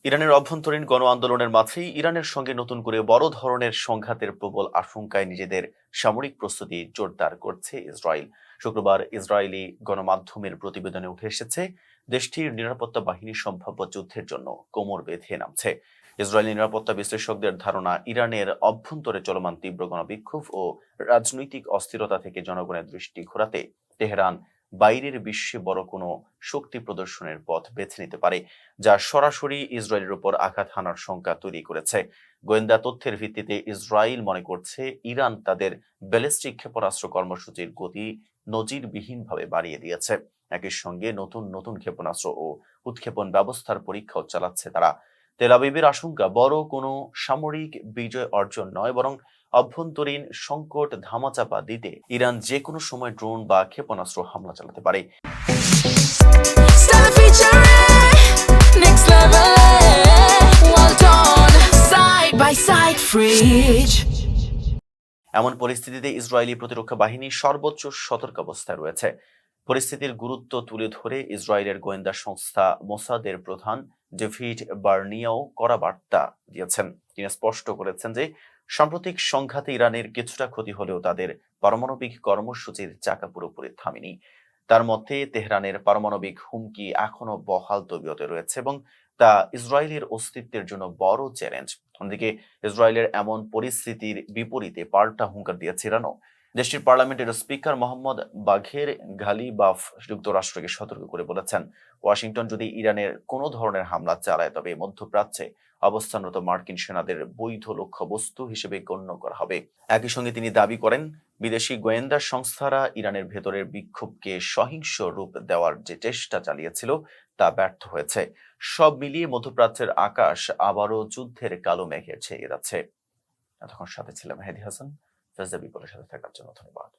ইরানের অভ্যন্তরীণ গণ আন্দোলনের মাঝেই ইরানের সঙ্গে নতুন করে বড় ধরনের সংঘাতের প্রবল আশঙ্কায় নিজেদের সামরিক প্রস্তুতি জোরদার করছে ইসরায়েল। শুক্রবার ইসরায়েলি গণমাধ্যমের প্রতিবেদনে উঠে এসেছে, দেশটির নিরাপত্তা বাহিনী সম্ভাব্য যুদ্ধের জন্য কোমর বেঁধে নামছে। ইসরায়েলি নিরাপত্তা বিশ্লেষকদের ধারণা, ইরানের অভ্যন্তরে চলমান তীব্র গণবিক্ষোভ ও রাজনৈতিক অস্থিরতা থেকে জনগণের দৃষ্টি ঘোরাতে তেহরান বাইরের বিশ্বে বড় কোনো শক্তি প্রদর্শনের পথ বেছে নিতে পারে, যা সরাসরি ইসরায়েলের উপর আঘাত হানার শঙ্কা তৈরি করেছে। গোয়েন্দা তথ্যের ভিত্তিতে ইসরায়েল মনে করছে, ইরান তাদের ব্যালিস্টিক ক্ষেপণাস্ত্র কর্মসূচির গতি নজিরবিহীনভাবে বাড়িয়ে দিয়েছে। একই সঙ্গে নতুন নতুন ক্ষেপণাস্ত্র ও উৎক্ষেপণ ব্যবস্থার পরীক্ষাও চালাচ্ছে তারা। তেল আবিবের আশঙ্কা, বড় কোনো সামরিক বিজয় অর্জন নয়, বরং অভ্যন্তরীণ সংকট ধামাচাপা দিতে ইরান যে কোনো সময় ড্রোন বা ক্ষেপণাস্ত্র হামলা চালাতে পারে। এমন পরিস্থিতিতে ইসরায়েলি প্রতিরক্ষা বাহিনী সর্বোচ্চ সতর্কাবস্থায় রয়েছে। পরিস্থিতির গুরুত্ব তুলে ধরে ইসরায়েলের গোয়েন্দা সংস্থা মোসাদের প্রধান ডেভিড বার্নিয়াও কড়া বার্তা দিয়েছেন। তিনি স্পষ্ট করেছেন যে সাম্প্রতিক সংঘাতে ইরানের কিছুটা ক্ষতি হলেও তাদের পারমাণবিক কর্মসূচির চাকা পুরোপুরি থামেনি। তার মতে, তেহরানের পারমাণবিক হুমকি এখনো বহাল তবিয়তে রয়েছে এবং তা ইসরায়েলের অস্তিত্বের জন্য বড় চ্যালেঞ্জ। অন্যদিকে ইসরায়েলের এমন পরিস্থিতির বিপরীতে পাল্টা হুঙ্কার দিয়েছে ইরানও। দেশটির পার্লামেন্টের স্পিকার মোহাম্মদ বাঘের গালিবাফ যুক্তরাষ্ট্রকে সতর্ক করে বলেছেন, ওয়াশিংটন যদি ইরানের কোনো ধরনের হামলা চালায়, তবে মধ্যপ্রাচ্যে অবস্থানরত মার্কিন সেনাদের বৈধ লক্ষ্যবস্তু হিসেবে গণ্য করা হবে। একই সঙ্গে তিনি দাবি করেন, বিদেশি গোয়েন্দা সংস্থারা ইরানের ভেতরের বিক্ষোভকে সহিংস রূপ দেওয়ার যে চেষ্টা চালিয়েছিল তা ব্যর্থ হয়েছে। সব মিলিয়ে মধ্যপ্রাচ্যের আকাশ আবারও যুদ্ধের কালো মেঘে ছেয়ে যাচ্ছে। এতক্ষণ সাথে ছিলাম মেহেদী হাসান। ফেজা বিপলের সাথে থাকার জন্য ধন্যবাদ।